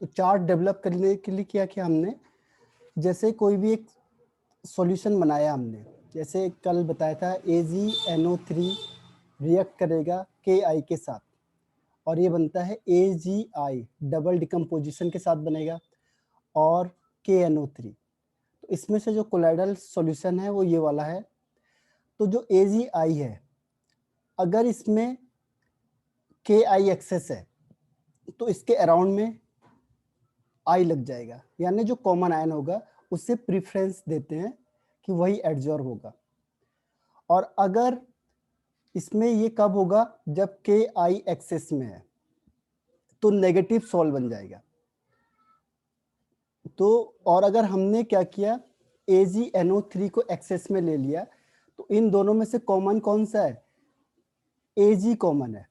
तो chart develop करने के लिए क्या किया हमने, जैसे कोई भी एक सॉल्यूशन बनाया हमने, जैसे कल बताया था AgNO3 रिएक्ट करेगा Ki के साथ और ये बनता है AgI, डबल डिकम्पोजिशन के साथ बनेगा, और KNO3। तो इसमें से जो कोलाइडल सॉल्यूशन है वो ये वाला है। तो जो AgI है, अगर इसमें Ki एक्सेस है तो इसके अराउंड में I लग जाएगा, यानी जो कॉमन आयन होगा उससे प्रीफरेंस देते हैं कि वही एडजॉर्ब होगा। और अगर इसमें ये कब होगा, जब Ki एक्सेस में है तो नेगेटिव सोल बन जाएगा। तो और अगर हमने क्या किया, AgNO3 को एक्सेस में ले लिया, तो इन दोनों में से कॉमन कौन सा है, Ag कॉमन है।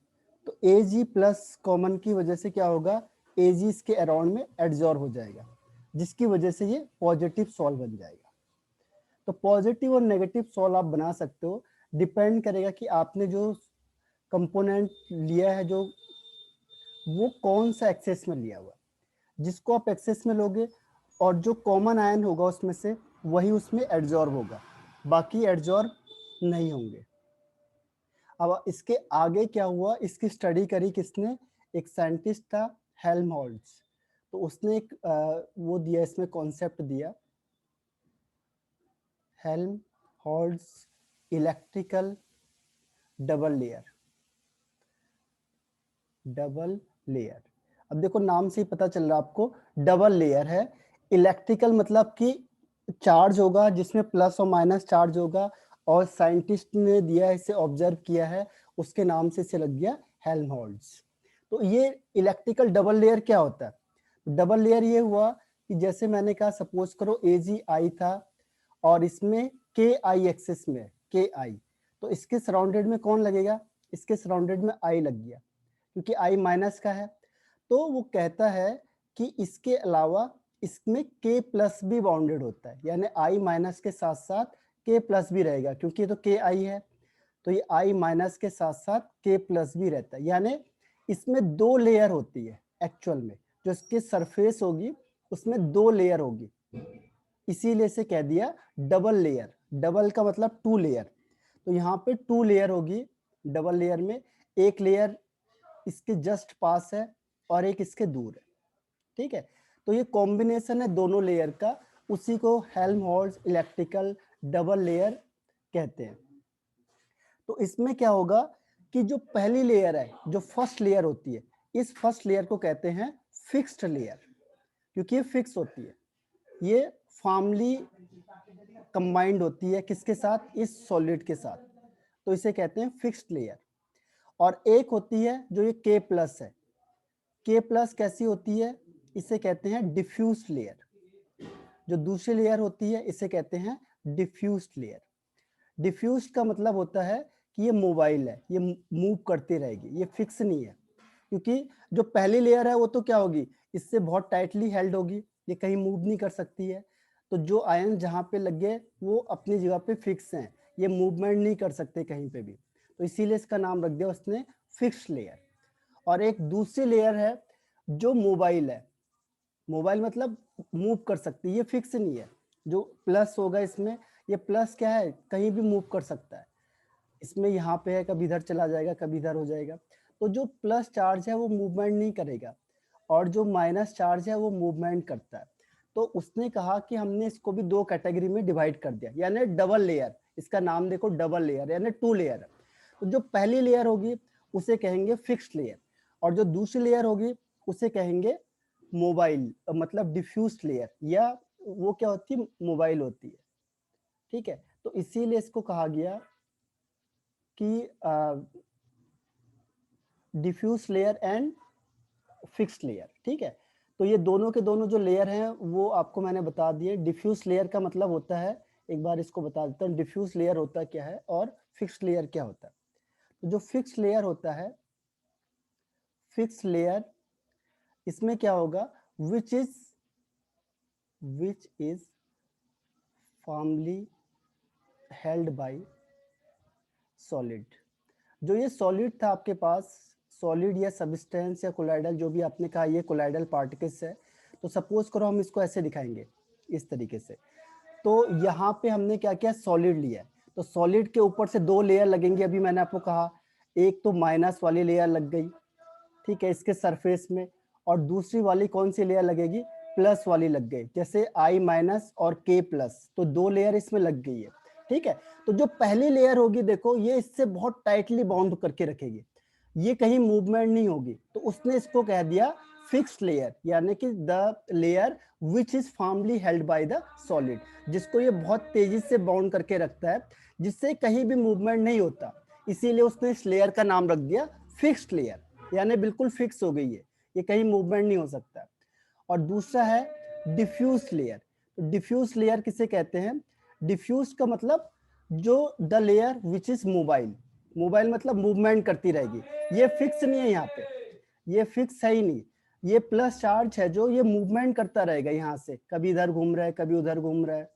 तो Ag प्लस कॉमन की वजह से क्या होगा, Ag इसके अराउंड में एडजॉर्ब हो जाएगा, जिसकी वजह से ये पॉजिटिव सोल बन जाएगा। तो पॉजिटिव और नेगेटिव सोल आप बना सकते हो, डिपेंड करेगा कि आपने जो कंपोनेंट लिया है जो वो कौन सा एक्सेस में लिया हुआ। जिसको आप एक्सेस में लोगे और जो कॉमन आयन होगा उसमें से वही उसमें एडजॉर्ब होगा, बाकी एडजॉर्ब नहीं होंगे। अब इसके आगे क्या हुआ, इसकी स्टडी करी किसने, एक साइंटिस्ट था हेल्महोल्ट्ज। तो उसने एक वो दिया, इसमें कॉन्सेप्ट दिया, Helmholtz electrical double layer. Double layer, अब देखो नाम से ही पता चल रहा है आपको, डबल लेयर है। इलेक्ट्रिकल मतलब कि चार्ज होगा जिसमें प्लस और माइनस चार्ज होगा, और साइंटिस्ट ने दिया, इसे ऑब्जर्व किया है, उसके नाम से इसे लग गया हेल्महोल्ट्ज। तो ये इलेक्ट्रिकल डबल लेयर क्या होता है, डबल लेयर ये हुआ कि जैसे मैंने कहा, सपोज करो AgI था और इसमें Ki एक्सिस में Ki, तो इसके सराउंडेड में कौन लगेगा, इसके सराउंडेड में I लग गया, क्योंकि I माइनस का है। तो वो कहता है कि इसके अलावा इसमें K प्लस भी बाउंडेड होता है, यानी I माइनस के साथ साथ K प्लस भी रहेगा, क्योंकि ये तो Ki है, तो ये I माइनस के साथ साथ K प्लस भी रहता है। यानी इसमें दो लेयर होती है एक्चुअल में, जो इसके सरफेस होगी उसमें दो लेयर होगी, इसीलिए इसे कह दिया डबल लेयर। डबल का मतलब टू लेयर, तो यहाँ पे टू लेयर होगी डबल लेयर में, एक लेयर इसके जस्ट पास है और एक इसके दूर है, ठीक है। तो ये कॉम्बिनेशन है दोनों लेयर का, उसी को हेल्महोल्ट्ज इलेक्ट्रिकल डबल लेयर कहते हैं। तो इसमें क्या होगा कि जो पहली लेयर है, जो फर्स्ट लेयर होती है, इस फर्स्ट लेयर को कहते हैं फिक्स्ड लेयर, क्योंकि ये फिक्स होती है, ये फॉर्मली कंबाइंड होती है किसके साथ, इस सॉलिड के साथ, तो इसे कहते हैं फिक्स्ड लेयर। और एक होती है जो ये K प्लस है, K प्लस कैसी होती है, इसे कहते हैं डिफ्यूज लेयर। जो दूसरी लेयर होती है इसे कहते हैं डिफ्यूज लेयर। डिफ्यूज का मतलब होता है कि ये मोबाइल है, ये मूव करती रहेगी, ये फिक्स नहीं है, क्योंकि जो पहली लेयर है वो तो क्या होगी, इससे बहुत टाइटली हेल्ड होगी, ये कहीं मूव नहीं कर सकती है। तो जो आयन जहाँ पे लगे वो अपनी जगह पे फिक्स हैं, ये मूवमेंट नहीं कर सकते कहीं पे भी, तो इसीलिए इसका नाम रख दिया उसने फिक्स्ड लेयर। और एक दूसरी लेयर है जो मोबाइल है, मोबाइल मतलब मूव कर सकती है, ये फिक्स नहीं है। जो प्लस होगा इसमें, ये प्लस क्या है, कहीं भी मूव कर सकता है, इसमें यहाँ पे है, कभी इधर चला जाएगा, कभी इधर हो जाएगा। तो जो प्लस चार्ज है वो मूवमेंट नहीं करेगा, और जो माइनस चार्ज है वो मूवमेंट करता है। तो उसने कहा कि हमने इसको भी दो कैटेगरी में डिवाइड कर दिया, यानी डबल लेयर, इसका नाम देखो डबल लेयर, यानी टू लेयर। तो जो पहली लेयर होगी उसे कहेंगे फिक्स्ड लेयर, और जो दूसरी लेयर होगी उसे कहेंगे मोबाइल, मतलब डिफ्यूज लेयर, या वो क्या होती है, मोबाइल होती है, ठीक है। तो इसीलिए इसको कहा गया कि diffuse layer and fixed layer, ठीक है। तो ये दोनों के दोनों जो लेयर हैं वो आपको मैंने बता दिए। डिफ्यूज लेयर का मतलब होता है, एक बार इसको बता देता हूँ, डिफ्यूज लेयर होता क्या है और फिक्स्ड लेयर क्या होता है। तो जो फिक्स्ड लेयर होता है, फिक्स्ड लेयर, इसमें क्या होगा, which is firmly held by solid. जो ये सॉलिड था आपके पास, सॉलिड या सब्सटेंस या कोलाइडल, जो भी आपने कहा ये कोलाइडल पार्टिकल्स है। तो सपोज करो हम इसको ऐसे दिखाएंगे इस तरीके से। तो यहाँ पे हमने क्या किया, सॉलिड लिया है, तो सॉलिड के ऊपर से दो लेयर लगेंगे। अभी मैंने आपको कहा एक तो माइनस वाली लेयर लग गई, ठीक है, इसके सरफेस में, और दूसरी वाली कौन सी लेयर लगेगी, प्लस वाली लग गई, जैसे I माइनस और K प्लस, तो दो लेयर इसमें लग गई है, ठीक है। तो जो पहली लेयर होगी देखो, ये इससे बहुत टाइटली बाउंड करके रखेगी, ये कहीं मूवमेंट नहीं होगी, तो उसने इसको कह दिया फिक्स्ड लेयर, यानी कि the layer which is firmly held by the solid, जिसको ये बहुत तेजी से बाउंड करके रखता है, जिससे कहीं भी मूवमेंट नहीं होता, इसीलिए उसने इस लेयर का नाम रख दिया फिक्स्ड लेयर, यानी बिल्कुल फिक्स हो गई है, ये कहीं मूवमेंट नहीं हो सकता। और दूसरा है डिफ्यूज लेयर। तो डिफ्यूज लेयर किसे कहते हैं, डिफ्यूज का मतलब जो the layer which is mobile, mobile मतलब मूवमेंट करती रहेगी, ये फिक्स नहीं है, यहाँ पे ये फिक्स है ही नहीं, ये प्लस चार्ज है जो ये मूवमेंट करता रहेगा, यहाँ से कभी इधर घूम रहा है, कभी उधर घूम रहा है,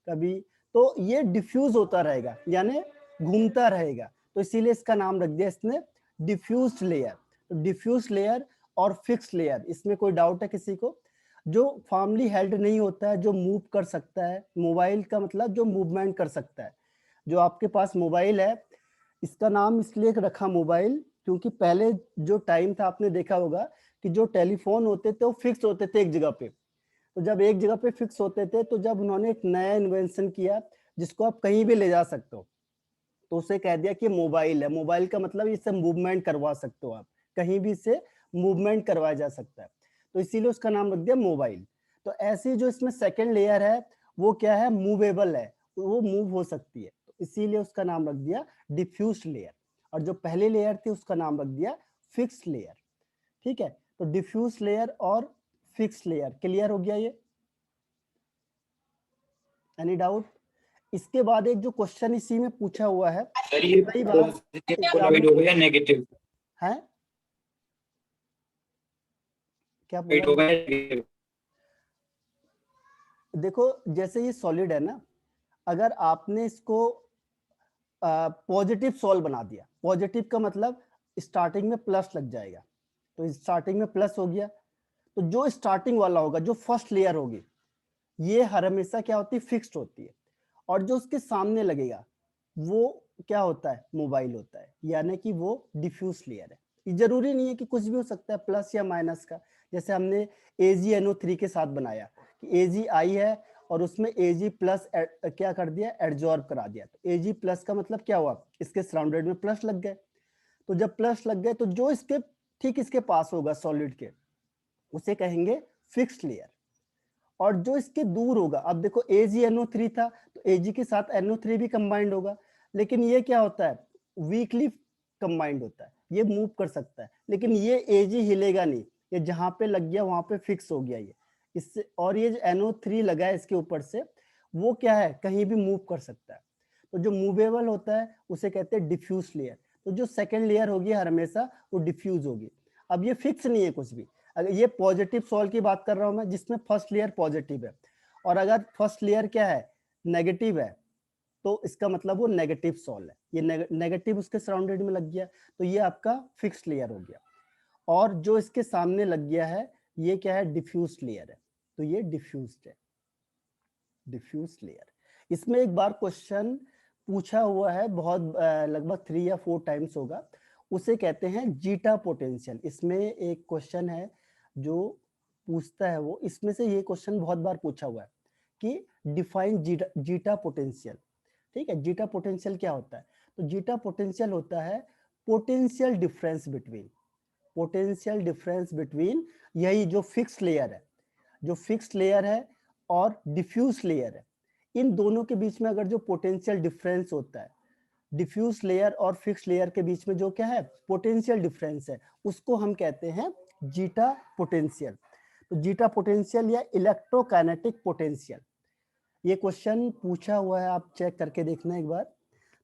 कभी, तो ये डिफ्यूज होता रहेगा, यानी घूमता रहेगा, तो इसीलिए इसका नाम रख दिया इसने डिफ्यूज लेयर। तो डिफ्यूज लेयर और फिक्स लेयर, इसमें कोई डाउट है किसी को, जो फॉर्मली हेल्ड नहीं होता है, जो मूव कर सकता है, मोबाइल का मतलब जो मूवमेंट कर सकता है। जो आपके पास मोबाइल है, इसका नाम इसलिए रखा मोबाइल, क्योंकि पहले जो टाइम था आपने देखा होगा कि जो टेलीफोन होते थे वो फिक्स होते थे एक जगह पे, तो जब एक जगह पे फिक्स होते थे, तो जब उन्होंने एक नया इन्वेंशन किया जिसको आप कहीं भी ले जा सकते हो, तो उसे कह दिया कि मोबाइल है। मोबाइल का मतलब इससे मूवमेंट करवा सकते हो आप, कहीं भी से मूवमेंट करवाया जा सकता है, तो इसीलिए उसका नाम रख दिया मोबाइल। तो ऐसी जो इसमें सेकेंड लेयर है वो क्या है, मूवेबल है, वो मूव हो सकती है, तो इसीलिए उसका नाम रख दिया डिफ्यूज लेयर। और जो पहली लेयर थी उसका नाम रख दिया फिक्स्ड लेयर, ठीक है। तो डिफ्यूज लेयर और फिक्स्ड लेयर क्लियर हो गया ये, एनी डाउट। इसके बाद एक जो क्वेश्चन इसी में पूछा हुआ है, सर ये कई बार पॉजिटिव कोलॉइड हो गया नेगेटिव है, क्या कोलॉइड हो बोला, गया। देखो जैसे ये सॉलिड है ना, अगर आपने इसको पॉजिटिव सॉल्व बना दिया, पॉजिटिव का मतलब स्टार्टिंग में प्लस लग जाएगा, तो स्टार्टिंग में प्लस हो गया, तो जो स्टार्टिंग वाला होगा, जो फर्स्ट लेयर होगी, ये हर हमेशा क्या होती है, फिक्स्ड होती है, और जो उसके सामने लगेगा वो क्या होता है, मोबाइल होता है, यानी कि वो डिफ्यूज लेयर है। ये जरूरी नहीं है कि कुछ भी हो सकता है, प्लस या माइनस का, जैसे हमने AgNO3 के साथ बनाया कि Ag आई है और उसमें Ag प्लस क्या कर दिया, एडजॉर्ब करा दिया, तो Ag प्लस का मतलब क्या हुआ, इसके सराउंडेड में प्लस लग गए, तो जब प्लस लग गए तो जो इसके ठीक इसके पास होगा सॉलिड के, उसे कहेंगे फिक्स्ड लेयर। और जो इसके दूर होगा, अब देखो AgNO3 था, तो Ag के साथ NO3 भी कंबाइंड होगा, लेकिन ये क्या होता है, वीकली कंबाइंड होता है, ये मूव कर सकता है, लेकिन ये Ag हिलेगा नहीं, ये जहां पे लग गया वहां पे फिक्स हो गया ये इससे। और ये जो NO3 लगा है इसके ऊपर से, वो क्या है, कहीं भी मूव कर सकता है, तो जो मूवेबल होता है उसे कहते हैं डिफ्यूज लेयर। तो जो सेकेंड लेयर होगी हर हमेशा वो डिफ्यूज होगी। अब ये फिक्स नहीं है कुछ भी, अगर ये पॉजिटिव सॉल्व की बात कर रहा हूं मैं, जिसमें फर्स्ट लेयर पॉजिटिव है, और अगर फर्स्ट लेयर क्या है, नेगेटिव है, तो इसका मतलब वो नेगेटिव सॉल्व है, ये नेगेटिव उसके सराउंडेड में लग गया, तो ये आपका फिक्स्ड लेयर हो गया। और जो इसके सामने लग गया है ये क्या है, डिफ्यूज लेयर है, तो ये डिफ्यूज है, डिफ्यूज लेयर। इसमें एक बार क्वेश्चन पूछा हुआ है, बहुत लगभग 3 या 4 टाइम्स होगा, उसे कहते हैं जीटा पोटेंशियल। इसमें एक क्वेश्चन है जो पूछता है वो, इसमें से ये क्वेश्चन बहुत बार पूछा हुआ है कि डिफाइन जीटा पोटेंशियल, ठीक है। जीटा पोटेंशियल क्या होता है, तो जीटा पोटेंशियल होता है potential difference between, potential difference between, यही जो फिक्स लेयर है, जो फिक्स लेयर है और डिफ्यूज लेयर है, इन दोनों के बीच में अगर जो पोटेंशियल डिफरेंस होता है, डिफ्यूज लेयर और फिक्स लेयर के बीच में जो क्या है, पोटेंशियल डिफरेंस है, उसको हम कहते हैं जीटा पोटेंशियल। तो जीटा पोटेंशियल या इलेक्ट्रोकाइनेटिक पोटेंशियल, ये क्वेश्चन पूछा हुआ है, आप चेक करके देखना एक बार।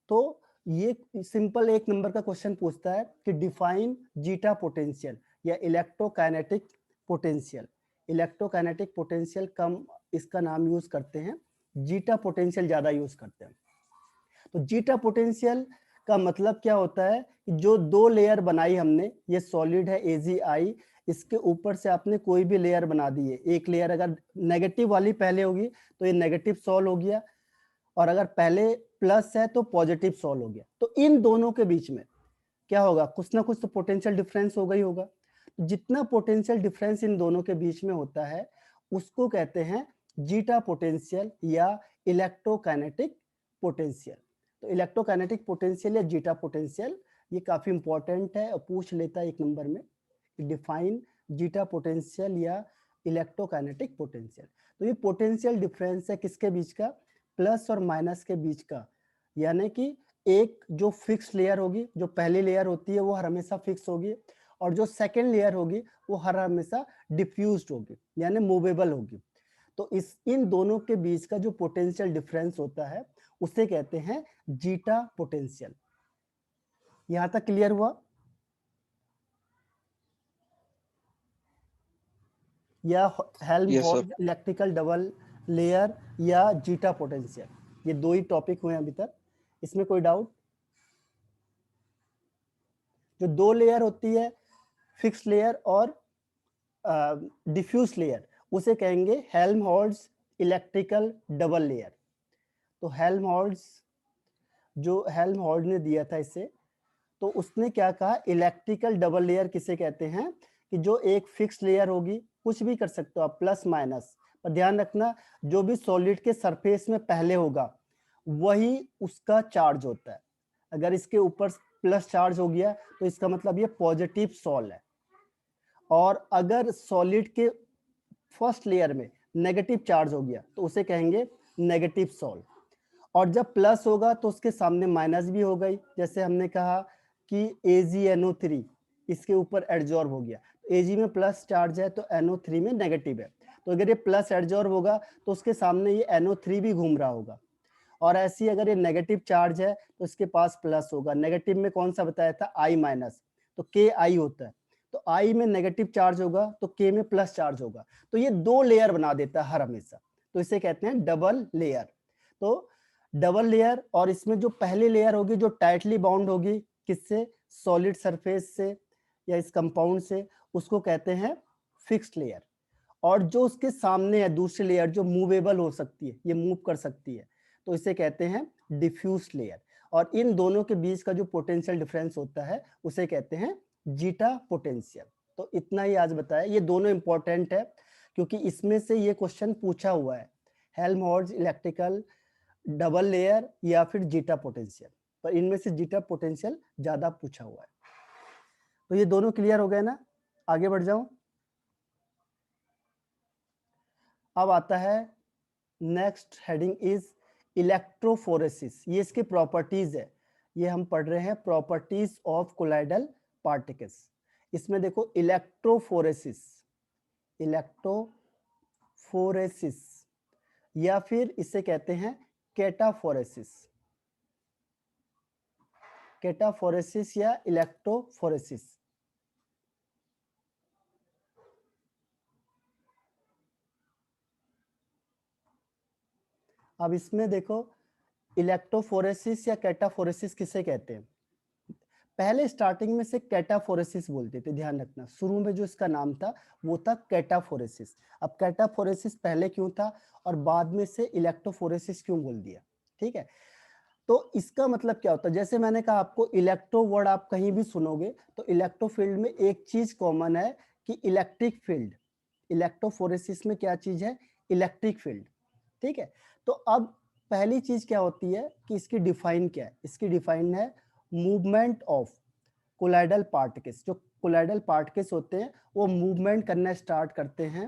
तो ये सिंपल 1 नंबर का क्वेश्चन पूछता है कि डिफाइन जीटा पोटेंशियल या इलेक्ट्रोकाइनेटिक पोटेंशियल। इलेक्ट्रोकाइनेटिक पोटेंशियल कम इसका नाम यूज करते हैं, जीटा पोटेंशियल ज्यादा यूज करते हैं। तो जीटा पोटेंशियल का मतलब क्या होता है जो 2 लेयर बनाई हमने, ये सॉलिड है AgI, इसके ऊपर से आपने कोई भी लेयर बना दी है। एक लेयर अगर नेगेटिव वाली पहले होगी तो ये नेगेटिव सॉल हो गया, और अगर पहले प्लस है तो पॉजिटिव सॉल हो गया। तो इन दोनों के बीच में क्या होगा, कुछ ना कुछ तो पोटेंशियल डिफरेंस होगा ही होगा। जितना पोटेंशियल डिफरेंस इन दोनों के बीच में होता है उसको कहते हैं जीटा पोटेंशियल या इलेक्ट्रोकाइनेटिक पोटेंशियल। तो इलेक्ट्रोकाइनेटिक पोटेंशियल या जीटा पोटेंशियल ये काफी इंपॉर्टेंट है और पूछ लेता है 1 नंबर में, डिफाइन जीटा पोटेंशियल या इलेक्ट्रोकाइनेटिक पोटेंशियल। तो ये पोटेंशियल डिफरेंस है किसके बीच का, प्लस और माइनस के बीच का। यानी कि एक जो फिक्स लेयर होगी, जो पहली लेयर होती है वो हर हमेशा फिक्स होगी, और जो सेकेंड लेयर होगी वो हर हमेशा डिफ्यूज्ड होगी यानी मूवेबल होगी। तो इन दोनों के बीच का जो पोटेंशियल डिफरेंस होता है उसे कहते हैं जीटा पोटेंशियल। यहां तक क्लियर हुआ? या हेल्महोल्ट्ज इलेक्ट्रिकल डबल लेयर या जीटा पोटेंशियल, ये 2 ही टॉपिक हुए अभी तक। इसमें कोई डाउट? जो 2 लेयर होती है, फिक्स लेयर और डिफ्यूज लेयर, उसे कहेंगे हेल्महोल्ट्ज इलेक्ट्रिकल डबल लेयर। तो हेल्महोल्ट्ज, जो हेल्महोल्ट्ज ने दिया था इसे, तो उसने क्या कहा, इलेक्ट्रिकल डबल लेयर किसे कहते हैं, कि जो एक फिक्स लेयर होगी, कुछ भी कर सकते हो आप, प्लस माइनस, पर ध्यान रखना जो भी सॉलिड के सरफेस में पहले होगा वही उसका चार्ज होता है। अगर इसके ऊपर प्लस चार्ज हो गया तो इसका मतलब ये पॉजिटिव सॉल है, और अगर सॉलिड के फर्स्ट लेयर में नेगेटिव चार्ज हो गया तो उसे कहेंगे नेगेटिव सॉल। और जब प्लस होगा तो उसके सामने माइनस भी हो गई, जैसे हमने कहा कि AgNO3 इसके ऊपर एडजॉर्ब हो गया, Ag में प्लस चार्ज है तो NO3 में नेगेटिव है, तो अगर ये प्लस एडजॉर्ब होगा तो उसके सामने ये NO3 भी घूम रहा होगा। और ऐसी अगर ये नेगेटिव चार्ज है तो इसके पास प्लस होगा। नेगेटिव में कौन सा बताया था, I माइनस, तो KI होता है, तो I में नेगेटिव चार्ज होगा तो K में प्लस चार्ज होगा। तो ये 2 लेयर बना देता है हर हमेशा, तो इसे कहते हैं डबल लेयर। तो डबल लेयर, और इसमें जो पहली लेयर होगी जो टाइटली बाउंड होगी किससे, सॉलिड सरफेस से या इस कंपाउंड से, उसको कहते हैं फिक्स्ड लेयर। और जो उसके सामने है दूसरी लेयर जो मूवेबल हो सकती है, ये मूव कर सकती है, तो इसे कहते हैं डिफ्यूज लेयर। और इन दोनों के बीच का जो पोटेंशियल डिफरेंस होता है उसे कहते हैं जीटा पोटेंशियल। तो इतना ही आज बताया, ये दोनों इंपॉर्टेंट है क्योंकि इसमें से ये क्वेश्चन पूछा हुआ है, हेल्महोल्ट्ज इलेक्ट्रिकल डबल लेयर या फिर जीटा पोटेंशियल, पर इनमें से जीटा पोटेंशियल ज्यादा पूछा हुआ है। तो ये दोनों क्लियर हो गए ना, आगे बढ़ जाऊं। अब आता है नेक्स्ट हेडिंग इज इलेक्ट्रोफोरेसिस। ये इसकी प्रॉपर्टीज है, ये हम पढ़ रहे हैं प्रॉपर्टीज ऑफ कोलाइडल पार्टिकल्स। इसमें देखो इलेक्ट्रोफोरेसिस, इलेक्ट्रोफोरेसिस या फिर इसे कहते हैं कैटाफोरेसिस, कैटाफोरेसिस या इलेक्ट्रोफोरेसिस। अब इसमें देखो इलेक्ट्रोफोरेसिस या कैटाफोरेसिस किसे कहते हैं। पहले स्टार्टिंग में से कैटाफोरेसिस बोलते थे, ध्यान रखना शुरू में जो इसका नाम था वो था कैटाफोरेसिस। अब कैटाफोरेसिस पहले क्यों था और बाद में से इलेक्ट्रोफोरेसिस क्यों बोल दिया, ठीक है। तो इसका मतलब क्या होता है, जैसे मैंने कहा आपको इलेक्ट्रो वर्ड आप कहीं भी सुनोगे तो इलेक्ट्रो फील्ड में एक चीज कॉमन है कि इलेक्ट्रिक फील्ड। इलेक्ट्रोफोरेसिस में क्या चीज है, इलेक्ट्रिक फील्ड, ठीक है। तो अब पहली चीज क्या होती है कि इसकी डिफाइन क्या है, इसकी डिफाइन है मूवमेंट ऑफ कोलाइडल पार्टिकल्स। जो कोलाइडल पार्टिकल्स होते हैं वो मूवमेंट करना स्टार्ट करते हैं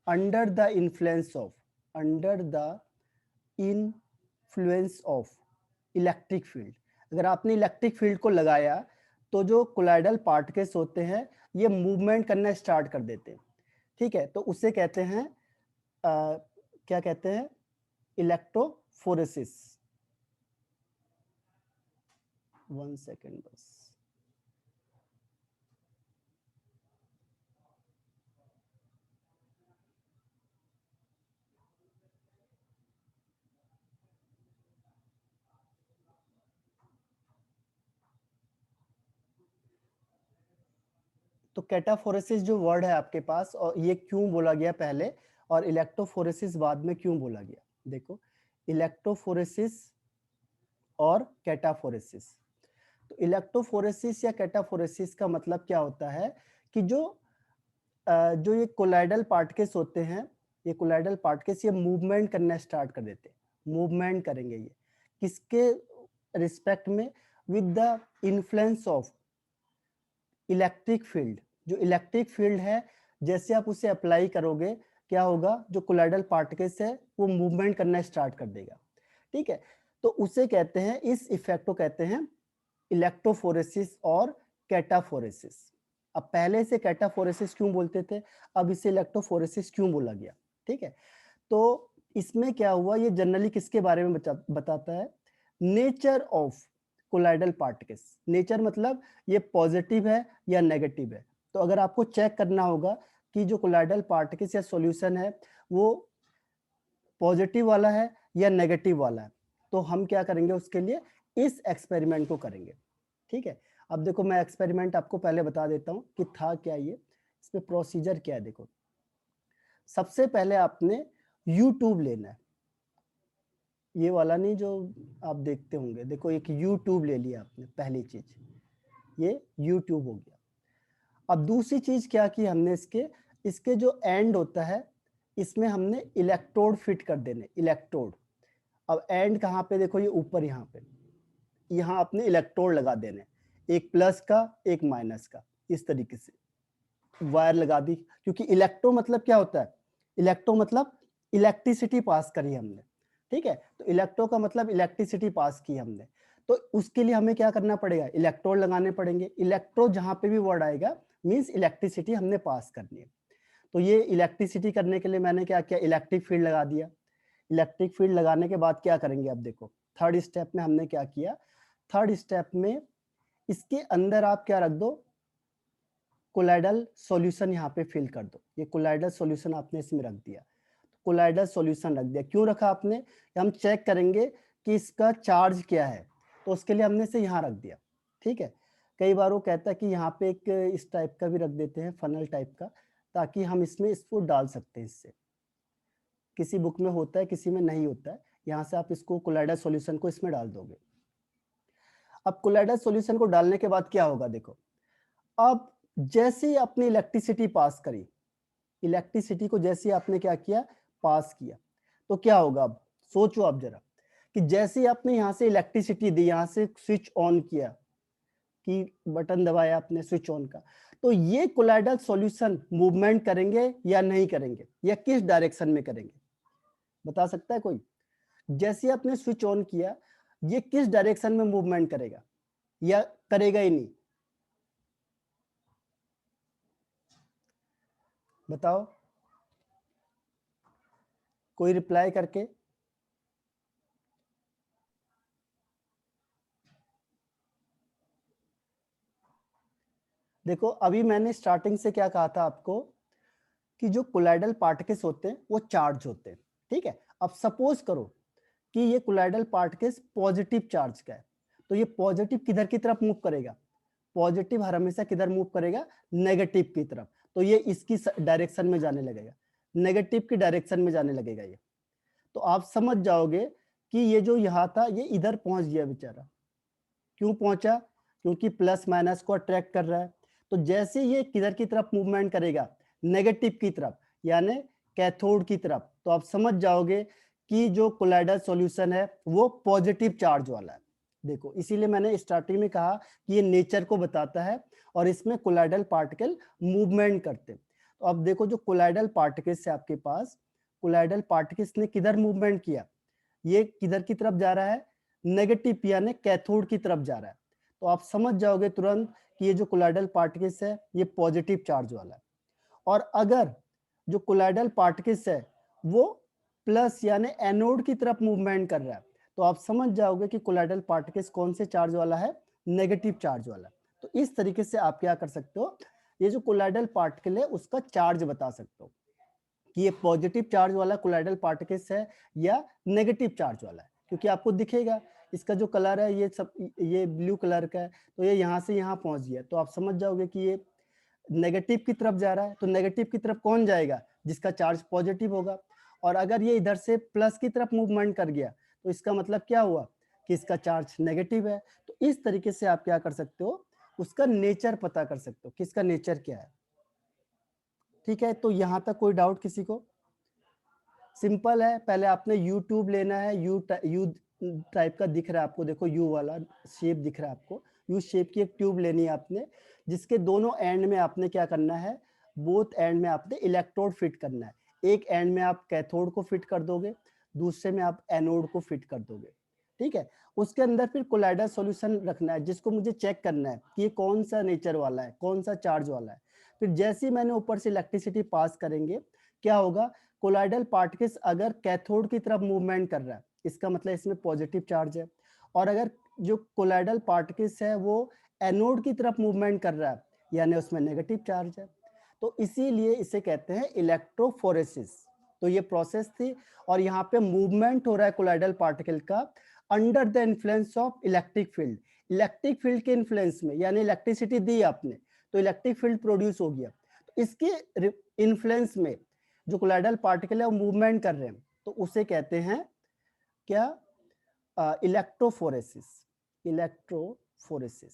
under the influence of, under the influence of electric field. अगर आपने इलेक्ट्रिक फील्ड को लगाया तो जो कोलाइडल पार्टिकल्स होते हैं ये मूवमेंट करना स्टार्ट कर देते हैं, ठीक है। तो उसे कहते हैं क्या कहते हैं, इलेक्ट्रोफोरेसिस। 1 सेकेंड बस। तो कैटाफोरेसिस जो वर्ड है आपके पास, और ये क्यों बोला गया पहले और इलेक्ट्रोफोरेसिस बाद में क्यों बोला गया, देखो इलेक्ट्रोफोरेसिस और कैटाफोरेसिस। तो इलेक्ट्रोफोरेसिस या कैटाफोरेसिस का मतलब क्या होता है कि जो ये कोलाइडल पार्टिकल्स होते हैं, ये कोलाइडल पार्टिकल्स ये मूवमेंट करना स्टार्ट कर देते हैं। मूवमेंट करेंगे ये किसके रिस्पेक्ट में, with the influence of electric field. जो इलेक्ट्रिक फील्ड है जैसे आप उसे अप्लाई करोगे क्या होगा, जो कोलाइडल पार्टिकल्स है वो मूवमेंट करना स्टार्ट कर देगा। ठीक है, तो उसे कहते हैं, इस इफेक्ट को कहते हैं इलेक्ट्रोफोरेसिस और कैटाफोरेसिस। अब पहले से कैटाफोरेसिस क्यों बोलते थे, अब इसे इलेक्ट्रोफोरेसिस क्यों बोला गया। ठीक है, तो इसमें क्या हुआ, ये जनरली किसके बारे में बताता है, nature of colloidal particles. Nature मतलब ये पॉजिटिव है या नेगेटिव है। तो अगर आपको चेक करना होगा कि जो कोलाइडल पार्टिकल्स या सॉल्यूशन है वो पॉजिटिव वाला है या नेगेटिव वाला है, तो हम क्या करेंगे उसके लिए, इस एक्सपेरिमेंट को करेंगे। ठीक है, अब देखो मैं एक्सपेरिमेंट आपको पहले बता देता हूँ कि था क्या ये, इसमें प्रोसीजर क्या है। देखो सबसे पहले आपने यूट्यूब लेना है, ये वाला नहीं जो आप देखते होंगे, देखो एक यूट्यूब ले लिया आपने, पहली चीज ये यूट्यूब हो गया। अब दूसरी चीज क्या की हमने, इसके जो एंड होता है इसमें हमने इलेक्ट्रोड फिट कर देने, इलेक्ट्रोड। अब एंड कहाँ पे, देखो ये ऊपर यहाँ पे, यहाँ अपने इलेक्ट्रोड लगा देने, एक प्लस का एक माइनस का, इस तरीके से वायर लगा दी। क्योंकि इलेक्ट्रो मतलब क्या होता है, इलेक्ट्रो मतलब इलेक्ट्रिसिटी पास करी हमने। ठीक है, तो इलेक्ट्रो का मतलब इलेक्ट्रिसिटी पास की हमने, तो उसके लिए हमें क्या करना पड़ेगा, इलेक्ट्रोड लगाने पड़ेंगे। इलेक्ट्रो जहां पे भी वर्ड आएगा मींस इलेक्ट्रिसिटी हमने पास करनी है। तो ये इलेक्ट्रिसिटी करने के लिए मैंने क्या किया, इलेक्ट्रिक फील्ड लगा दिया। इलेक्ट्रिक फील्ड लगाने के बाद क्या करेंगे, अब देखो थर्ड स्टेप में हमने क्या किया, थर्ड स्टेप में इसके अंदर आप क्या रख दो, कोलाइडल सॉल्यूशन यहाँ पे फिल कर दो। ये कोलाइडल सॉल्यूशन आपने इसमें रख दिया, कोलाइडल सॉल्यूशन रख दिया। क्यों रखा आपने, हम चेक करेंगे कि इसका चार्ज क्या है, तो उसके लिए हमने इसे यहाँ रख दिया। ठीक है, कई बार वो कहता है कि यहाँ पे एक इस टाइप का भी रख देते हैं, फनल टाइप का, ताकि हम इसमें इसको डाल सकते हैं। इससे किसी बुक में होता है किसी में नहीं होता है, यहाँ से आप इसको कोलाइडल सॉल्यूशन को इसमें डाल दोगे। अब कोलाइडल सॉल्यूशन को डालने के बाद क्या होगा, देखो अब जैसे ही अपनी इलेक्ट्रिसिटी पास करी, इलेक्ट्रिसिटी को जैसे ही आपने क्या किया, पास किया, तो क्या होगा, अब सोचो आप जरा कि जैसे ही आपने यहाँ से इलेक्ट्रिसिटी दी, यहाँ से स्विच ऑन किया, कि बटन दबाया आपने स्विच ऑन का, तो ये कोलाइडल सॉल्यूशन मूवमेंट करेंगे या नहीं करेंगे, या किस डायरेक्शन में करेंगे, बता सकता है कोई। जैसे ही आपने स्विच ऑन किया, ये किस डायरेक्शन में मूवमेंट करेगा या करेगा ही नहीं, बताओ कोई रिप्लाई करके। देखो अभी मैंने स्टार्टिंग से क्या कहा था आपको कि जो कोलाइडल पार्टिकल्स होते हैं वो चार्ज होते हैं। ठीक है, अब सपोज करो कि ये कोलाइडल पार्टिकल्स पॉजिटिव चार्ज का है, तो ये पॉजिटिव किधर की तरफ मूव करेगा, पॉजिटिव हर हमेशा किधर मूव करेगा, नेगेटिव की तरफ। तो ये इसकी डायरेक्शन में जाने लगेगा, नेगेटिव की डायरेक्शन में जाने लगेगा ये। तो आप समझ जाओगे कि ये जो यहाँ था ये इधर पहुंच गया बेचारा। क्यों पहुंचा, क्योंकि प्लस माइनस को अट्रैक्ट कर रहा है। तो जैसे ये किधर की तरफ मूवमेंट करेगा, नेगेटिव की तरफ, यानी कैथोड की तरफ, तो आप समझ जाओगे कि जो कोलाइडल सॉल्यूशन है वो पॉजिटिव चार्ज वाला है। देखो इसीलिए मैंने स्टार्टिंग में कहा कि ये नेचर को बताता है और इसमें कोलाइडल पार्टिकल मूवमेंट करते हैं। तो अब देखो जो कोलाइडल पार्टिकल्स है आपके पास, कोलाइडल पार्टिकल्स ने किधर मूवमेंट किया, ये किधर की तरफ जा रहा है, नेगेटिव यानी कैथोड की तरफ जा रहा है। तो आप समझ जाओगे तुरंत कि ये जो कोलाइडल पार्टिकल्स है ये पॉजिटिव चार्ज वाला है। और अगर जो कोलाइडल पार्टिकल्स है वो प्लस यानी एनोड की तरफ मूवमेंट कर रहा है, तो आप समझ जाओगे कि कोलाइडल पार्टिकल्स कौन से चार्ज वाला है, नेगेटिव चार्ज वाला। तो इस तरीके से आप क्या कर सकते हो, ये जो कोलाइडल पार्टिकल है उसका चार्ज बता सकते हो कि ये पॉजिटिव चार्ज वाला कोलाइडल पार्टिकल्स है या नेगेटिव चार्ज वाला है। क्योंकि आपको दिखेगा इसका जो कलर है ये सब, ये ब्लू कलर का है, तो ये यहाँ से यहाँ पहुंच गया, तो आप समझ जाओगे कि ये नेगेटिव की तरफ जा रहा है, तो नेगेटिव की तरफ कौन जाएगा? जिसका चार्ज पॉजिटिव होगा। और अगर ये इधर से प्लस की तरफ मूवमेंट कर गया तो इसका मतलब क्या हुआ कि इसका चार्ज नेगेटिव है। तो इस तरीके से आप क्या कर सकते हो, उसका नेचर पता कर सकते हो, किसका नेचर क्या है। ठीक है, तो यहां तक कोई डाउट किसी को? सिंपल है, पहले आपने यू ट्यूब लेना है, यू टाइप का दिख रहा है आपको, देखो यू वाला शेप दिख रहा है आपको, यू शेप की एक ट्यूब लेनी है आपने, जिसके दोनों एंड में आपने क्या करना है, बोथ एंड में आपने इलेक्ट्रोड फिट करना है। एक एंड में आप कैथोड को फिट कर दोगे, दूसरे में आप एनोड को फिट कर दोगे। ठीक है, उसके अंदर फिर कोलाइडल सॉल्यूशन रखना है, जिसको मुझे चेक करना है कि ये कौन सा नेचर वाला है, कौन सा चार्ज वाला है। फिर जैसे ही मैंने ऊपर से इलेक्ट्रिसिटी पास करेंगे, क्या होगा, कोलाइडल पार्टिकल्स अगर कैथोड की तरफ मूवमेंट कर रहा है, इसका मतलब इसमें पॉजिटिव चार्ज है। और अगर जो कोलाइडल पार्टिकल्स है वो एनोड की तरफ मूवमेंट कर रहा है, यानी उसमें नेगेटिव चार्ज है। तो इसीलिए इसे कहते हैं इलेक्ट्रोफोरेसिस। तो ये प्रोसेस थी, और यहाँ पे मूवमेंट हो रहा है कोलाइडल पार्टिकल का under the influence of electric field. Electric field के इन्फ्लुएंस में, यानी इलेक्ट्रिसिटी दी आपने तो इलेक्ट्रिक फील्ड प्रोड्यूस हो गया, तो इसके इन्फ्लुएंस में जो कोलाइडल पार्टिकल है वो मूवमेंट कर रहे हैं, तो उसे कहते हैं क्या, इलेक्ट्रोफोरेसिस। इलेक्ट्रोफोरेसिस।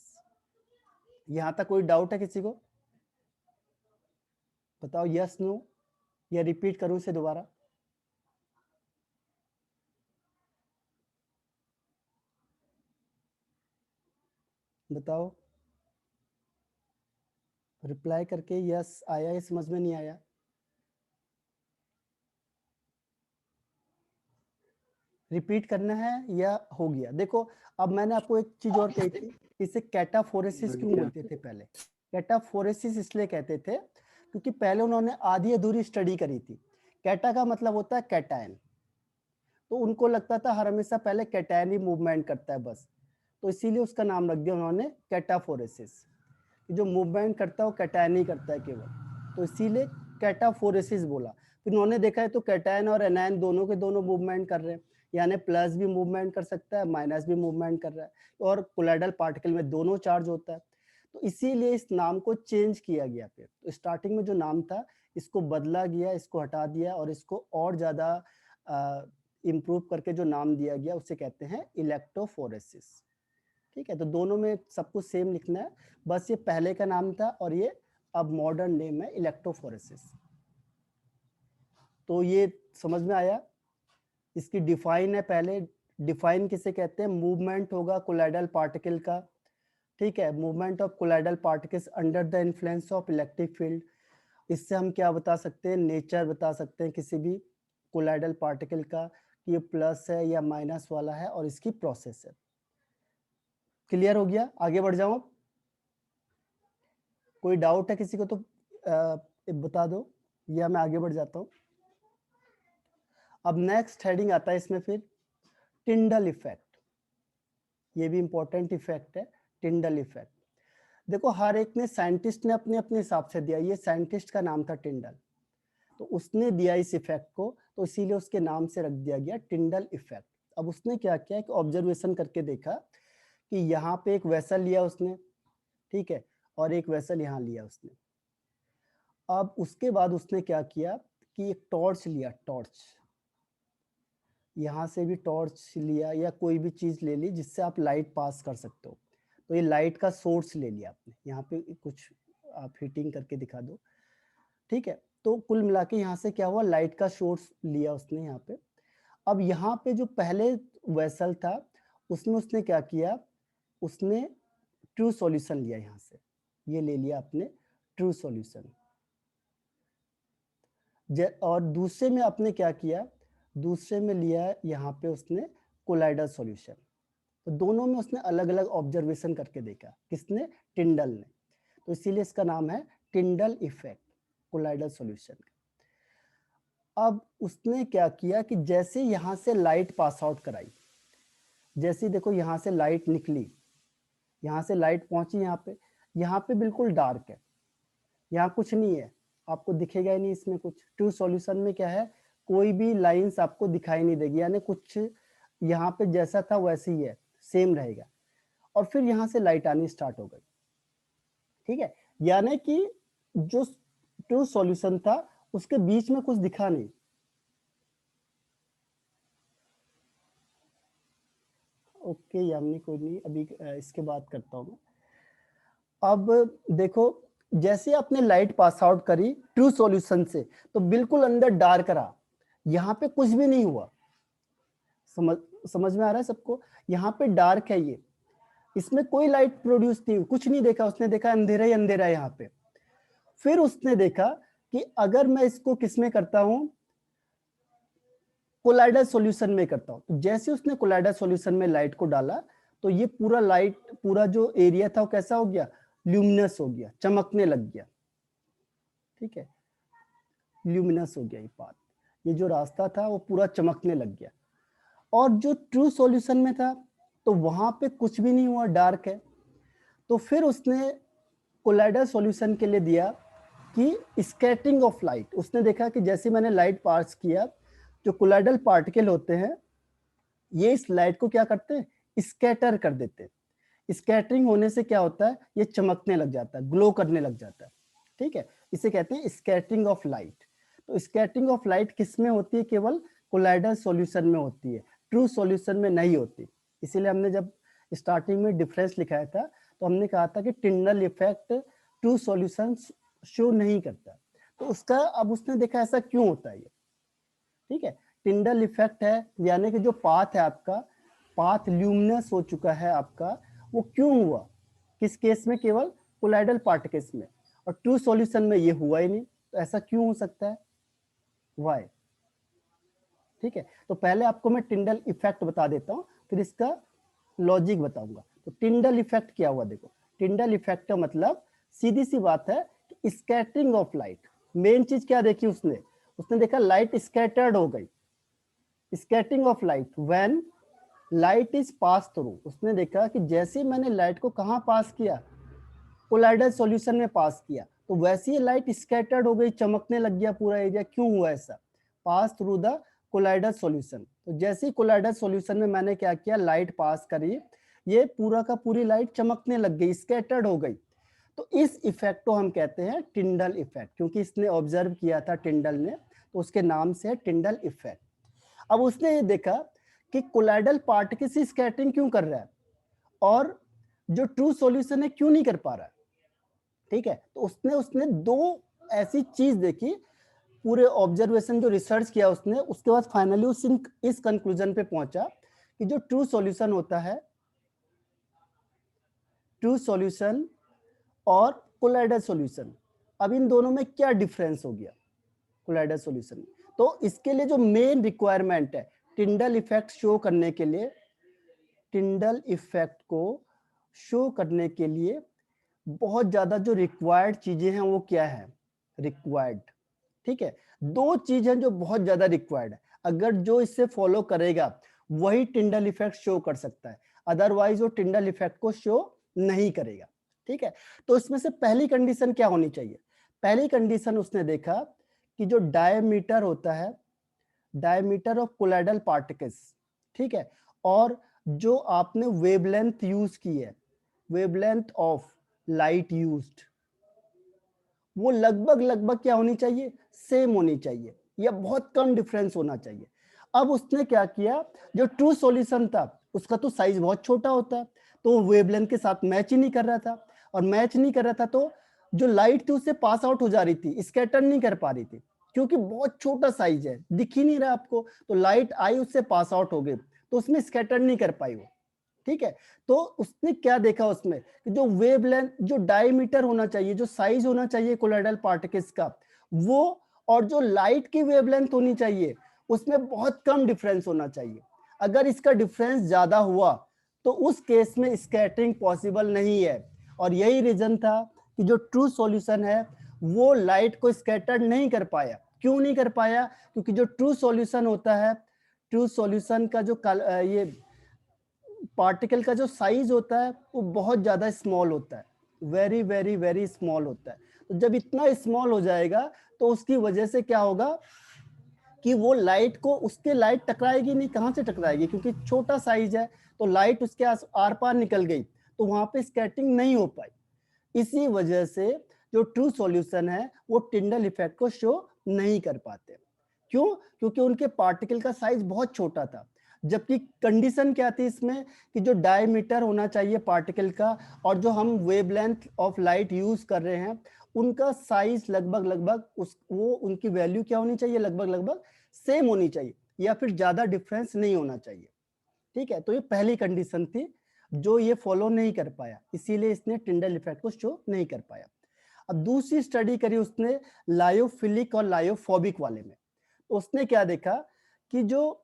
यहां तक कोई डाउट है किसी को? बताओ यस नो, या रिपीट करूं इसे दोबारा? बताओ, रिप्लाई करके यस आया या समझ में नहीं आया? रिपीट करना है या हो गया? देखो, अब मैंने आपको एक चीज और कही थी, इसे कैटाफोरेसिस क्यों बोलते थे पहले? कैटाफोरेसिस इसलिए कहते थे क्योंकि पहले उन्होंने आधी अधूरी स्टडी करी थी। कैटा का मतलब होता है कैटायन, तो उनको लगता था हर हमेशा पहले कैटायन ही मूवमेंट करता है बस, तो इसीलिए उसका नाम रख दिया उन्होंने कैटाफोरेसिस। जो मूवमेंट करता है वो कैटायन ही करता है केवल, तो इसीलिए कैटाफोरेसिस बोला। फिर उन्होंने देखा है तो कैटायन और एनायन दोनों के दोनों मूवमेंट कर रहे हैं, यानी प्लस भी मूवमेंट कर सकता है, माइनस भी मूवमेंट कर रहा है, और कोलाइडल पार्टिकल में दोनों चार्ज होता है, तो इसीलिए इस नाम को चेंज किया गया। फिर तो स्टार्टिंग में जो नाम था इसको बदला गया, इसको हटा दिया, और इसको और ज्यादा इम्प्रूव करके जो नाम दिया गया उसे कहते हैं इलेक्ट्रोफोरेसिस। ठीक है, तो दोनों में सब कुछ सेम लिखना है, बस ये पहले का नाम था और ये अब मॉडर्न नेम है इलेक्ट्रोफोरेसिस। तो ये समझ में आया? इसकी डिफाइन है, पहले डिफाइन किसे कहते हैं, मूवमेंट होगा कोलाइडल पार्टिकल का। ठीक है, movement of colloidal particles under the influence of electric field. इससे हम क्या बता सकते हैं, नेचर बता सकते हैं किसी भी कोलाइडल पार्टिकल का, कि ये प्लस है या माइनस वाला है, और इसकी प्रोसेस है। क्लियर हो गया? आगे बढ़ जाऊं? कोई डाउट है किसी को तो बता दो, या मैं आगे बढ़ जाता हूं। अब नेक्स्ट हेडिंग आता है इसमें फिर टिंडल इफेक्ट। ये भी इंपॉर्टेंट इफेक्ट है, टिंडल इफेक्ट। देखो, हर एक ने, साइंटिस्ट ने अपने अपने हिसाब से दिया, ये साइंटिस्ट का नाम था टिंडल, तो उसने दिया इस इफेक्ट को, तो इसीलिए उसके नाम से रख दिया गया टिंडल इफेक्ट। अब उसने क्या किया कि ऑब्जर्वेशन करके देखा कि यहाँ पे एक वेसल लिया उसने, ठीक है, और एक वेसल यहाँ लिया उसने। अब उसके बाद उसने क्या किया कि एक टॉर्च लिया, टॉर्च, यहाँ से भी टॉर्च लिया या कोई भी चीज ले ली जिससे आप लाइट पास कर सकते हो। तो ये लाइट का सोर्स ले लिया आपने, यहाँ पे कुछ आप हीटिंग करके दिखा दो। ठीक है, तो कुल मिला के यहाँ से क्या हुआ, लाइट का सोर्स लिया उसने यहाँ पे। अब यहाँ पे जो पहले वेसल था उसमें उसने क्या किया, उसने ट्रू सॉल्यूशन लिया, यहाँ से ये ले लिया आपने ट्रू सॉल्यूशन। और दूसरे में आपने क्या किया, दूसरे में लिया यहाँ पे उसने कोलाइडल सॉल्यूशन। तो दोनों में उसने अलग अलग ऑब्जर्वेशन करके देखा, किसने, टिंडल ने। तो इसीलिए इसका नाम है टिंडल इफेक्ट, कोलाइडल सॉल्यूशन। अब उसने क्या किया कि जैसे यहाँ से लाइट पास आउट कराई, जैसे देखो यहाँ से लाइट निकली, यहाँ से लाइट पहुंची यहाँ पे बिल्कुल डार्क है, यहाँ कुछ नहीं है, आपको दिखेगा ही नहीं इसमें कुछ। ट्रू सॉल्यूशन में क्या है, कोई भी लाइंस आपको दिखाई नहीं देगी, यानी कुछ यहाँ पे जैसा था वैसे ही है, सेम रहेगा। और फिर यहाँ से लाइट आनी स्टार्ट हो गई। ठीक है, यानी कि जो ट्रू सॉल्यूशन था उसके बीच में कुछ दिखा नहीं। ओके यामिनी, कोई नहीं, अभी इसके बाद करता हूं मैं। अब देखो, जैसे आपने लाइट पास आउट करी ट्रू सॉल्यूशन से तो बिल्कुल अंदर डार्क रहा, यहाँ पे कुछ भी नहीं हुआ। समझ में आ रहा है सबको? यहाँ पे डार्क है, ये इसमें कोई लाइट प्रोड्यूस नहीं हुई, कुछ नहीं देखा उसने, देखा अंधेरा ही अंधेरा है यहाँ पे। फिर उसने देखा कि अगर मैं इसको किसमें करता हूं, कोलाइडल सॉल्यूशन में करता हूं, तो जैसे उसने कोलाइडल सॉल्यूशन में लाइट को डाला तो ये पूरा लाइट, पूरा जो एरिया था वो कैसा हो गया, ल्यूमिनस हो गया, चमकने लग गया। ठीक है, ल्यूमिनस हो गया ये पाथ, ये जो रास्ता था वो पूरा चमकने लग गया। और जो ट्रू सॉल्यूशन में था तो वहां पे कुछ भी नहीं हुआ, डार्क है। तो फिर उसने कोलाइडल सॉल्यूशन के लिए दिया कि स्कैटरिंग ऑफ लाइट। उसने देखा कि जैसे मैंने लाइट पास किया, जो कोलाइडल पार्टिकल होते हैं ये इस लाइट को क्या करते हैं, स्कैटर कर देते हैं। स्कैटरिंग होने से क्या होता है, ये चमकने लग जाता है, ग्लो करने लग जाता है। ठीक है, इसे कहते हैं स्कैटरिंग ऑफ लाइट। तो स्कैटरिंग ऑफ लाइट किस में होती है, केवल कोलाइडल सॉल्यूशन में होती है, ट्रू सॉल्यूशन में नहीं होती। इसीलिए हमने जब स्टार्टिंग में डिफरेंस लिखाया था तो हमने कहा था कि Tyndall effect true solution show नहीं करता। तो उसका अब उसने देखा ऐसा क्यों होता है ये। ठीक है, टिंडल इफेक्ट है, यानी कि जो पाथ है आपका, पाथ ल्यूमिनस हो चुका है आपका, वो क्यों हुआ, किस केस में, केवल कोलाइडल पार्टिकल्स में, और ट्रू सॉल्यूशन में ये हुआ ही नहीं। तो ऐसा क्यों हो सकता है, वाई। ठीक है, तो पहले आपको मैं टिंडल इफेक्ट बता देता हूँ, फिर इसका लॉजिक बताऊंगा। तो टिंडल इफेक्ट क्या हुआ, देखो टिंडल इफेक्ट का मतलब सीधी सी बात है कि स्कैटरिंग ऑफ लाइट। मेन चीज क्या देखी उसने, उसने देखा लाइट स्कैटर्ड हो गई। Scattering of light when light is pass through, उसने देखा कि जैसे मैंने लाइट को कहाँ पास किया, कोलाइडल सॉल्यूशन में पास किया, तो वैसे ही लाइट स्कैटर्ड हो गई, चमकने लग गया पूरा एरिया। क्यों हुआ ऐसा, pass through the colloidal solution. तो जैसे ही कोलाइडल सॉल्यूशन में मैंने क्या किया, लाइट पास करी, ये पूरा का पूरी लाइट चमकने लग गई, स्कैटर्ड हो गई। तो इस इफेक्ट को हम कहते हैं टिंडल इफेक्ट, क्योंकि इसने ऑब्जर्व किया था टिंडल ने, तो उसके नाम से है टिंडल इफेक्ट। अब उसने ये देखा कि कोलाइडल पार्टिकल से स्कैटरिंग क्यों कर रहा है और जो ट्रू सॉल्यूशन है क्यों नहीं कर पा रहा है। ठीक है, तो उसने दो ऐसी चीज देखी, पूरे ऑब्जर्वेशन जो रिसर्च किया उसने, उसके बाद फाइनली इस कंक्लूजन पे पहुंचा कि जो ट्रू सॉल्यूशन होता है, ट्रू सॉल्यूशन और कोलाइडल सॉल्यूशन, अब इन दोनों में क्या डिफरेंस हो गया कोलाइडल सॉल्यूशन में। तो इसके लिए जो मेन रिक्वायरमेंट है टिंडल इफेक्ट शो करने के लिए, टिंडल इफेक्ट को शो करने के लिए बहुत ज्यादा जो रिक्वायर्ड चीजें हैं वो क्या है, रिक्वायर्ड। ठीक है, दो चीज हैं जो बहुत ज्यादा रिक्वायर्ड है, अगर जो इससे फॉलो करेगा वही टिंडल इफेक्ट शो कर सकता है, अदरवाइज वो टिंडल इफेक्ट को शो नहीं करेगा। ठीक है, तो इसमें से पहली कंडीशन क्या होनी चाहिए, पहली कंडीशन उसने देखा कि जो डायमीटर होता है, डायमीटर ऑफ कोलाइडल पार्टिकल्स, ठीक है, और जो आपने वेवलेंथ यूज की है, वेवलेंथ ऑफ लाइट यूज्ड, वो लगभग लगभग क्या होनी चाहिए, सेम होनी चाहिए, या बहुत कम डिफरेंस होना चाहिए। अब उसने क्या किया, जो ट्रू सॉल्यूशन था उसका तो साइज बहुत छोटा होता है, तो वेवलेंथ के साथ मैच ही नहीं कर रहा था, और मैच नहीं कर रहा था तो जो लाइट थी उससे पास आउट हो जा रही थी, स्कैटर नहीं कर पा रही थी, क्योंकि बहुत छोटा साइज है, दिख ही नहीं रहा आपको, तो लाइट आई उससे पास आउट हो गई, तो उसमें स्कैटर नहीं कर पाई वो। ठीक है, तो उसने क्या देखा उसमें कि जो वेवलेंथ, जो डायमीटर होना चाहिए, जो साइज होना चाहिए कोलाइडल पार्टिकल्स का, वो और जो लाइट की वेवलेंथ होनी चाहिए उसमें बहुत कम डिफरेंस होना चाहिए। अगर इसका डिफरेंस ज्यादा हुआ तो उस केस में स्कैटरिंग पॉसिबल नहीं है, और यही रीजन था कि जो ट्रू सॉल्यूशन है वो लाइट को स्कैटर नहीं कर पाया। क्यों नहीं कर पाया, क्योंकि जो ट्रू सॉल्यूशन होता है, ट्रू सॉल्यूशन का जो ये पार्टिकल का जो साइज होता है वो बहुत ज्यादा स्मॉल होता है, वेरी वेरी वेरी स्मॉल होता है। तो जब इतना स्मॉल हो जाएगा तो उसकी वजह से क्या होगा कि वो लाइट को, उसके लाइट टकराएगी नहीं, कहां से टकराएगी, क्योंकि छोटा साइज है, तो लाइट उसके आर पार निकल गई, तो वहां पे स्कैटरिंग नहीं हो पाई। इसी वजह से जो ट्रू सॉल्यूशन है वो टिंडल इफेक्ट को शो नहीं कर पाते। क्यों? क्योंकि उनके पार्टिकल का साइज बहुत छोटा था, जबकि कंडीशन क्या थी इसमें कि जो डायमीटर होना चाहिए पार्टिकल का और जो हम वेवलेंथ ऑफ लाइट यूज कर रहे हैं उनका साइज लगभग वो उनकी वैल्यू क्या होनी चाहिए, लगभग सेम होनी चाहिए या फिर ज्यादा डिफरेंस नहीं होना चाहिए। ठीक है, तो ये पहली कंडीशन थी जो ये फॉलो नहीं कर पाया, इसीलिए इसने टिंडल इफेक्ट को शो नहीं कर पाया। अब दूसरी स्टडी करी उसने लायोफिलिक और लायोफोबिक वाले में। तो उसने क्या देखा कि जो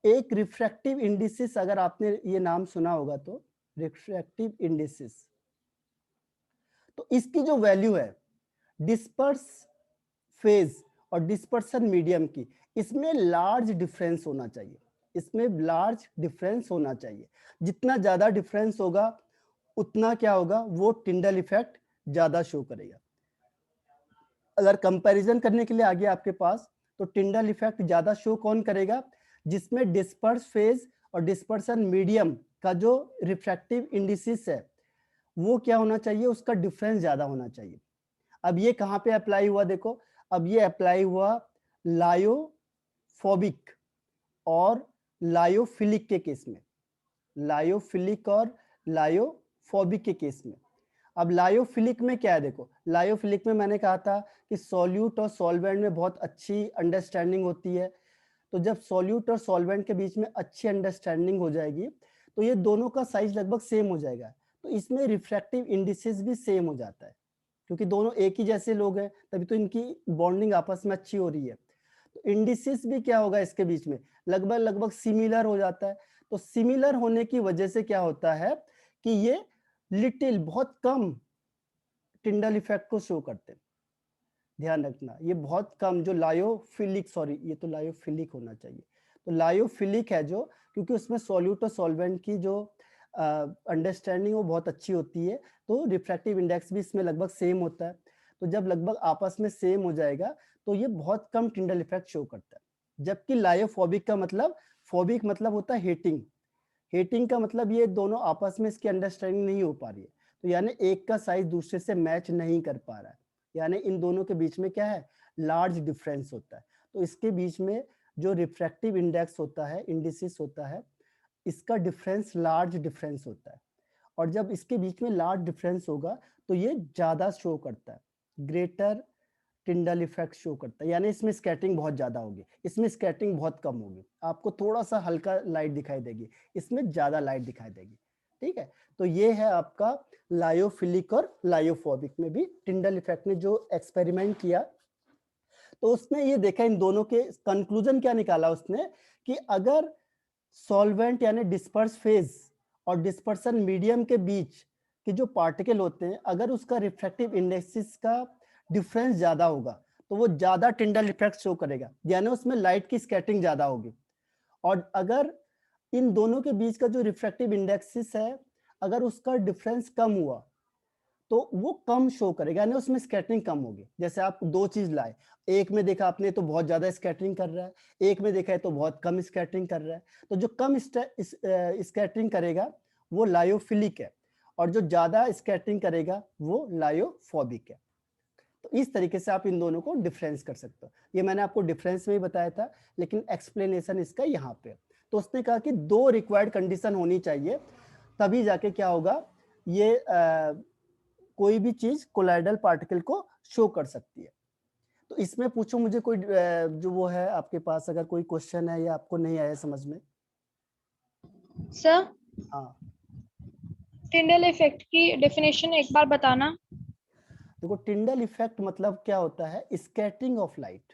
एक रिफ्रैक्टिव इंडिसेस, अगर आपने ये नाम सुना होगा तो रिफ्रैक्टिव इंडिसेस, तो इसकी जो वैल्यू है डिस्पर्स फेज और डिस्पर्सन मीडियम की, इसमें लार्ज डिफरेंस होना चाहिए, इसमें लार्ज डिफरेंस होना चाहिए। जितना ज्यादा डिफरेंस होगा उतना क्या होगा, वो टिंडल इफेक्ट ज्यादा शो करेगा। अगर कंपैरिजन करने के लिए आगे आपके पास, तो टिंडल इफेक्ट ज्यादा शो कौन करेगा, जिसमें डिस्पर्स फेज और डिस्पर्सन मीडियम का जो रिफ्रैक्टिव इंडिसेस है वो क्या होना चाहिए, उसका डिफरेंस ज्यादा होना चाहिए। अब ये कहाँ पे अप्लाई हुआ देखो, अब ये अप्लाई हुआ लायोफोबिक और लायोफिलिक के केस में, लायोफिलिक और लायोफोबिक के केस में। अब लायोफिलिक में क्या है देखो, लायोफिलिक में मैंने कहा था कि सॉल्यूट और सॉल्वेंट में बहुत अच्छी अंडरस्टैंडिंग होती है। तो जब सॉल्यूट और सॉल्वेंट के बीच में अच्छी अंडरस्टैंडिंग हो जाएगी तो ये दोनों का साइज लगभग सेम हो जाएगा, तो इसमें रिफ्रैक्टिव इंडिसेस भी सेम हो जाता है, क्योंकि दोनों एक ही जैसे लोग हैं तभी तो इनकी बॉन्डिंग आपस में अच्छी हो रही है। तो इंडिसेस भी क्या होगा इसके बीच में, लगभग सिमिलर हो जाता है। तो सिमिलर होने की वजह से क्या होता है कि ये लिटिल, बहुत कम टिंडल इफेक्ट को शो करते हैं। ध्यान रखना, ये बहुत कम, जो लायोफिलिक, सॉरी ये तो लायोफिलिक होना चाहिए, तो लायोफिलिक है जो, क्योंकि उसमें सॉल्यूट और सॉल्वेंट की जो अंडरस्टैंडिंग वो बहुत अच्छी होती है, तो रिफ्रैक्टिव इंडेक्स भी इसमें लगभग सेम होता है। तो जब लगभग आपस में सेम हो जाएगा तो ये बहुत कम टिंडल इफेक्ट शो करता है। जबकि लायोफोबिक का मतलब, फोबिक मतलब होता है हेटिंग, हेटिंग का मतलब ये दोनों आपस में इसकी अंडरस्टैंडिंग नहीं हो पा रही है, तो यानी एक का साइज दूसरे से मैच नहीं कर पा रहा है, यानी इन दोनों के बीच में क्या है, लार्ज डिफरेंस होता है। तो इसके बीच में जो रिफ्रैक्टिव इंडेक्स होता है, इंडिसेस होता है, इसका डिफरेंस लार्ज डिफरेंस होता है। और जब इसके बीच में लार्ज डिफरेंस होगा तो ये ज्यादा शो करता है, ग्रेटर टिंडल इफेक्ट शो करता है, यानी इसमें स्कैटरिंग बहुत ज्यादा होगी, इसमें स्कैटरिंग बहुत कम होगी, आपको थोड़ा सा हल्का लाइट दिखाई देगी, इसमें ज्यादा लाइट दिखाई देगी। ठीक है, तो ये है आपका लायोफिलिक और लायोफोबिक में भी टिंडल इफेक्ट ने जो एक्सपेरिमेंट किया, तो उसने ये देखा, इन दोनों के कंक्लूजन क्या निकाला उसने, कि अगर सॉल्वेंट यानी डिस्पर्स फेज और डिस्पर्सन मीडियम के बीच के जो पार्टिकल होते हैं, अगर उसका रिफ्रैक्टिव इंडेक्सेस का डिफरेंस ज्यादा होगा तो वो ज्यादा टिंडल इफेक्ट शो करेगा, यानी उसमें लाइट की स्कैटरिंग ज्यादा होगी। और अगर इन दोनों के बीच का जो रिफ्रैक्टिव इंडेक्सेस है, अगर उसका डिफरेंस कम हुआ तो वो कम शो करेगा, यानी उसमें स्कैटरिंग कम होगी। जैसे आप दो चीज लाए, एक में देखा आपने तो बहुत ज्यादा स्कैटरिंग कर रहा है, एक में देखा है तो बहुत कम स्कैटरिंग कर रहा है, तो जो कम स्कैटरिंग करेगा वो लायोफिलिक है और जो ज्यादा स्कैटरिंग करेगा वो लायोफोबिक है। तो इस तरीके से आप इन दोनों को डिफरेंस कर सकते हो। ये मैंने आपको डिफरेंस में ही बताया था, लेकिन एक्सप्लेनेशन इसका यहाँ पे। तो उसने कहा कि दो रिक्वायर्ड कंडीशन होनी चाहिए, तभी जाके क्या होगा, ये कोई भी चीज कोलाइडल पार्टिकल को शो कर सकती है। तो इसमें पूछो मुझे कोई जो वो है आपके पास, अगर कोई क्वेश्चन है या आपको नहीं आया समझ में। सर, हाँ टिंडल इफेक्ट की डेफिनेशन एक बार बताना। देखो, टिंडल इफेक्ट मतलब क्या होता है, स्कैटरिंग ऑफ लाइट।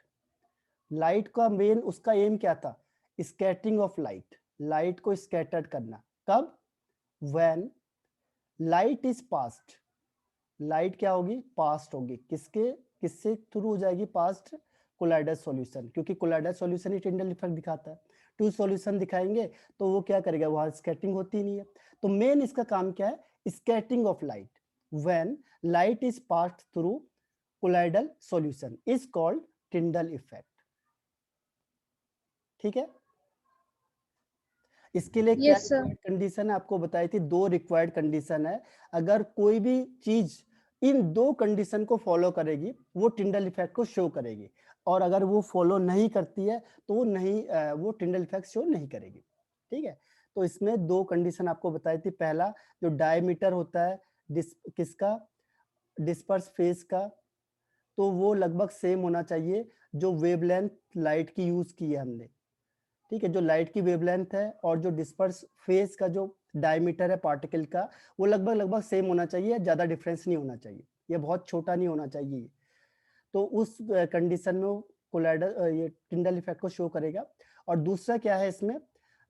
लाइट का मेन उसका एम क्या था, स्कैटरिंग ऑफ लाइट, लाइट को स्कैटर्ड करना। कब, when light is past, light क्या होगी, पास्ट होगी, किससे थ्रू हो जाएगी पास्ट, कोलाइडल सॉल्यूशन, क्योंकि कोलाइडल सॉल्यूशन ही टिंडल इफेक्ट दिखाता है। टू सॉल्यूशन दिखाएंगे तो वो क्या करेगा, वहां स्कैटरिंग होती नहीं है। तो मेन इसका काम क्या है, scattering of light when light is passed through colloidal solution is called Tyndall effect. ठीक है, इसके लिए क्या यस सर। कंडीशन है आपको बताई थी, दो रिक्वायर्ड कंडीशन है। अगर कोई भी चीज इन दो कंडीशन को फॉलो करेगी वो टिंडल इफेक्ट को शो करेगी, और अगर वो फॉलो नहीं करती है तो वो टिंडल इफेक्ट शो नहीं करेगी। ठीक है, तो इसमें दो कंडीशन आपको बताई थी। पहला जो डायमीटर होता है किसका, डिस्पर्स फेज का, तो वो लगभग सेम होना चाहिए जो वेवलेंथ लाइट की यूज की है हमने। ठीक है, जो लाइट की वेवलेंथ है और जो डिस्पर्स फेज का जो डायमीटर है पार्टिकल का, वो लगभग सेम होना चाहिए, ज्यादा डिफरेंस नहीं होना चाहिए, ये बहुत छोटा नहीं होना चाहिए। तो उस कंडीशन में कोलाइडल ये टिंडल इफेक्ट को शो करेगा। और दूसरा क्या है इसमें,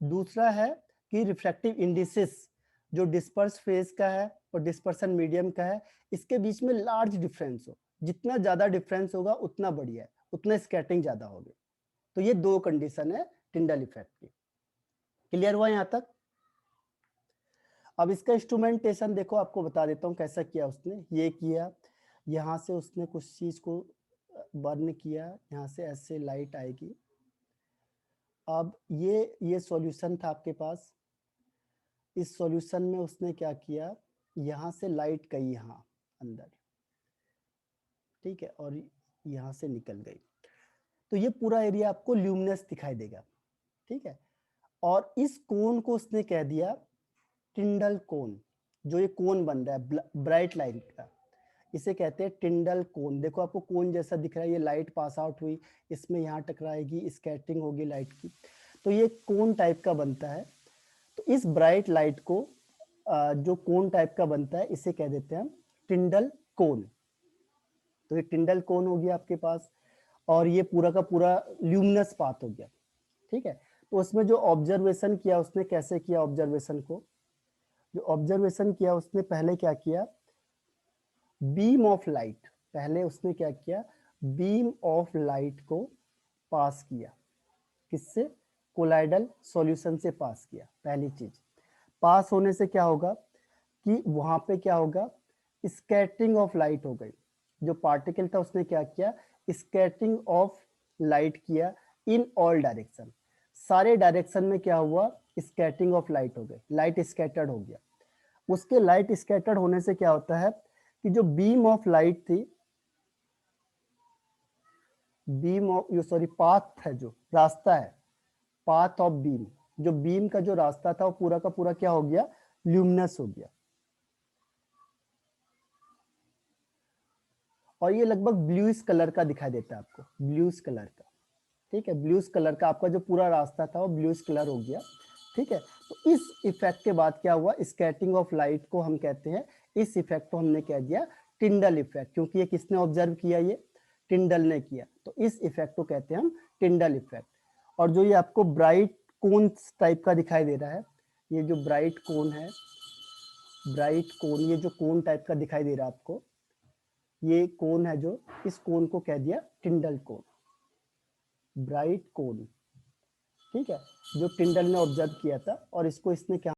दूसरा है कि रिफ्रैक्टिव इंडिसेस जो डिस्पर्स फेज का है और डिस्पर्सन मीडियम का है, इसके बीच में लार्ज डिफरेंस हो। जितना ज्यादा डिफरेंस होगा उतना बढ़िया है, उतना स्कैटरिंग ज्यादा होगी। तो ये दो कंडीशन है टिंडल इफेक्ट की। क्लियर हुआ यहाँ तक? अब इसका इंस्ट्रूमेंटेशन देखो, आपको बता देता हूँ कैसा किया उसने। ये किया, यहाँ से उसने कुछ चीज को बर्न किया, यहाँ से ऐसे लाइट आएगी। अब ये सॉल्यूशन था आपके पास, इस सॉल्यूशन में उसने क्या किया, यहाँ से लाइट गई यहाँ अंदर, ठीक है, और यहाँ से निकल गई। तो ये पूरा एरिया आपको ल्यूमिनस दिखाई देगा। ठीक है, और इस कोन को उसने कह दिया टिंडल कोन। जो ये कोन बन रहा है ब्राइट लाइट का, इसे कहते हैं टिंडल कोन। देखो आपको कोन जैसा दिख रहा है, ये लाइट पास आउट हुई, इसमें यहाँ टकराएगी, स्कैटरिंग होगी लाइट की, तो ये कोन टाइप का बनता है। तो इस ब्राइट लाइट को जो कोन टाइप का बनता है, इसे कह देते हैं हम टिंडल कोन। तो ये टिंडल कोन हो गया आपके पास, और ये पूरा का पूरा ल्यूमिनस पाथ हो गया। ठीक है, तो उसमें जो ऑब्जर्वेशन किया उसने, कैसे किया ऑब्जर्वेशन को, जो ऑब्जर्वेशन किया उसने पहले क्या किया, बीम ऑफ लाइट, पहले उसने क्या किया, बीम ऑफ लाइट को पास किया, किससे, कोलाइडल सॉल्यूशन से पास किया। पहली चीज, पास होने से क्या होगा कि वहां पे क्या होगा, स्कैटरिंग ऑफ लाइट हो गई। जो पार्टिकल था उसने क्या किया, स्कैटरिंग ऑफ लाइट किया इन ऑल डायरेक्शन, सारे डायरेक्शन में क्या हुआ, स्कैटरिंग ऑफ लाइट हो गई, लाइट स्कैटर्ड हो गया। उसके लाइट स्कैटर्ड होने से क्या होता है कि जो बीम ऑफ लाइट थी, बीम ऑफ सॉरी पाथ है, जो रास्ता है, पाथ ऑफ बीम, जो बीम का जो रास्ता था वो पूरा का पूरा क्या हो गया, ल्यूमिनस हो गया। और ये लगभग ब्लूइश कलर का दिखाई देता है आपको, ब्लूइश कलर का। ठीक है, ब्लूइश कलर का आपका जो पूरा रास्ता था वो ब्लूइश कलर हो गया। ठीक है, तो इस इफेक्ट के बाद क्या हुआ, स्कैटरिंग ऑफ लाइट को हम कहते हैं, इस इफेक्ट को हमने कह दिया टिंडल इफेक्ट, क्योंकि ये किसने ऑब्जर्व किया, ये टिंडल ने किया। तो इस इफेक्ट को कहते हैं हम टिंडल इफेक्ट। और जो ये आपको ब्राइट कोन टाइप का दिखाई दे रहा है, ये जो ब्राइट कोन है, ब्राइट कोन, ये जो कोन टाइप का दिखाई दे रहा है आपको, ये कोन है, जो इस कोन को कह दिया टिंडल कोन, ब्राइट कोन। ठीक है, जो टिंडल ने ऑब्जर्व किया था, और इसको इसने क्या